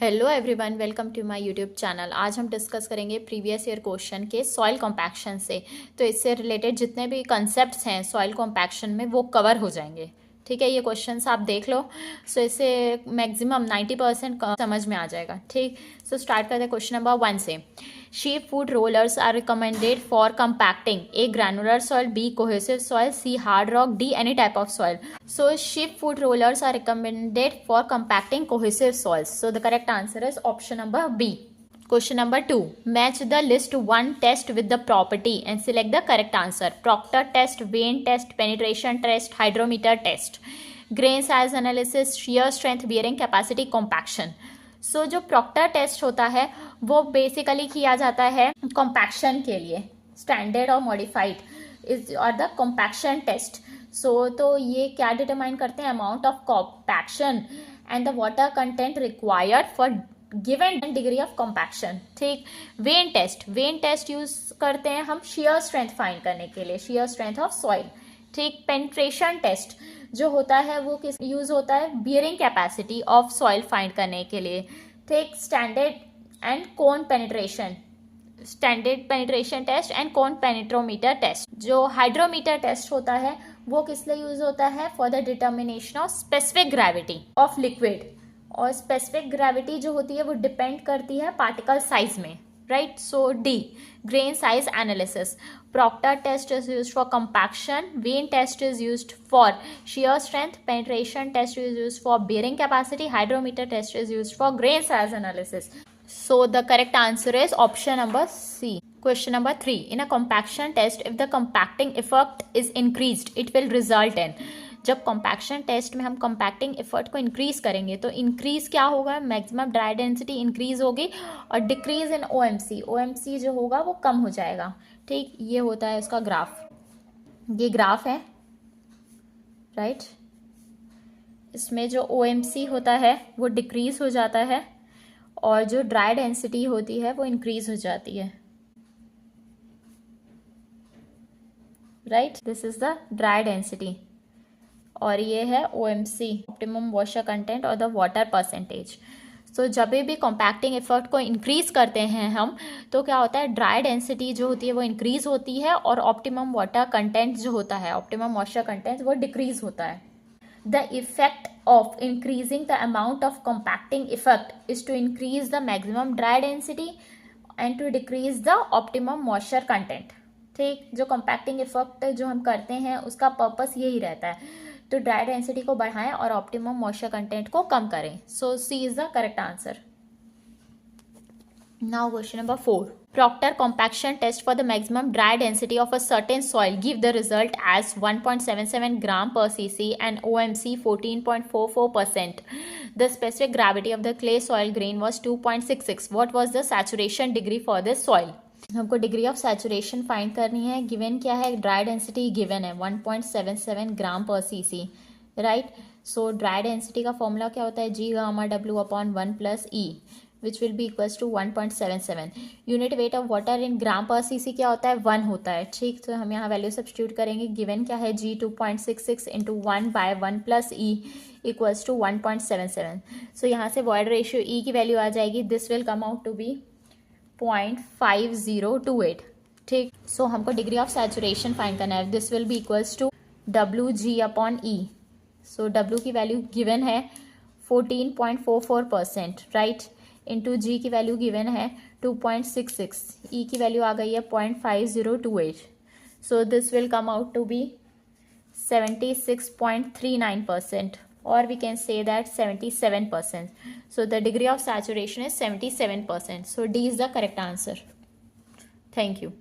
Hello everyone, welcome to my YouTube channel. आज हम discuss करेंगे प्रीवियस ईयर क्वेश्चन के सॉइल कॉम्पैक्शन से। तो इससे रिलेटेड जितने भी कंसेप्ट्स हैं सॉइल कॉम्पैक्शन में वो कवर हो जाएंगे। ठीक है, ये क्वेश्चंस आप देख लो। सो इससे मैक्सिमम 90% समझ में आ जाएगा। ठीक, सो स्टार्ट करते हैं क्वेश्चन नंबर 1 से। Sheep food rollers are recommended for compacting A. granular soil, B. cohesive soil, C. hard rock, D. any type of soil. So sheep food rollers are recommended for compacting cohesive soils. So the correct answer is option number B. Question number 2. Match the list 1 test with the property and select the correct answer. Proctor test, vein test, penetration test, hydrometer test. Grain size analysis, shear strength, bearing capacity, compaction. सो जो Procter test होता है वो basically किया जाता है compaction के लिए, standard और मॉडिफाइड इज और द कॉम्पैक्शन टेस्ट। सो तो ये क्या डिटरमाइन करते हैं? Amount of compaction and the water content required for given degree of compaction. ठीक, वेन टेस्ट यूज करते हैं हम शेयर स्ट्रेंथ फाइंड करने के लिए, शेयर स्ट्रेंथ ऑफ सॉइल। ठीक, पेनिट्रेशन टेस्ट जो होता है वो किस यूज होता है? Bearing capacity of soil find करने के लिए। ठीक, standard and cone penetration, standard penetration test and cone penetrometer test. जो हाइड्रोमीटर टेस्ट होता है वो किस लिए यूज होता है? For the determination of specific gravity of liquid. और स्पेसिफिक ग्रेविटी जो होती है वो डिपेंड करती है पार्टिकल साइज में, right? So D, grain size analysis. Proctor test is used for compaction. Vein test is used for shear strength. Penetration test is used for bearing capacity. Hydrometer test is used for grain size analysis. So the correct answer is option number C. Question number 3. In a compaction test, if the compacting effect is increased, it will result in. जब compaction test में हम compacting effort को increase करेंगे तो increase क्या होगा? Maximum dry density increase होगी और डिक्रीज इन ओएमसी जो होगा वो कम हो जाएगा। ठीक, ये होता है उसका ग्राफ, ये ग्राफ है, राइट। इसमें जो ओएमसी होता है वो डिक्रीज हो जाता है और जो ड्राई डेंसिटी होती है वो इंक्रीज हो जाती है, right. This is the dry density और ये है OMC, ऑप्टिमम वॉशर कंटेंट और द वाटर परसेंटेज। सो जब भी कॉम्पैक्टिंग एफर्ट को इंक्रीज करते हैं हम तो क्या होता है? ड्राई डेंसिटी जो होती है वो इंक्रीज होती है और ऑप्टिमम वाटर कंटेंट जो होता है, ऑप्टिमम मॉइस्चर कंटेंट, वो डिक्रीज होता है। The effect of increasing the amount of compacting effect is to increase the maximum dry density and to decrease the optimum moisture content. ठीक, जो कॉम्पैक्टिंग इफेक्ट जो हम करते हैं उसका पर्पस यही रहता है, तो ड्राई डेंसिटी को बढ़ाएं और ऑप्टिमम मॉइस्चर कंटेंट को कम करें। So C is the correct answer. Now question number 4. Proctor compaction test for the maximum dry density of a certain soil give the result as 1.77 gram per cc and OMC 14.44%. The specific gravity of the clay soil grain was 2.66. What was the saturation degree for this soil? हमको degree of saturation find करनी है। Given क्या है? Dry density given है 1.77 gram per cc, right. So dry density का formula क्या होता है? G gamma W upon 1 plus E which will be equals to 1.77। Unit weight of water in gram per cc क्या होता है? 1 होता है। ठीक, तो हम यहाँ वैल्यू सब्स्टिट्यूट करेंगे। गिवन क्या है? G 2.66 into 1 by 1 plus E equals to 1.77। So यहाँ से वॉइड रेशियो E की वैल्यू आ जाएगी। This will come out to be 0.5028। ठीक, सो हमको डिग्री ऑफ सैचुरेशन फाइंड करना है। This will be equals to WG upon E। So W की वैल्यू गिवन है 14.44%, राइट, इंटू G की वैल्यू गिवन है 2.66, E की वैल्यू आ गई है 0.5028। So this will come out to be 76.39%, or we can say that 77%. So the degree of saturation is 77%. So D is the correct answer. Thank you.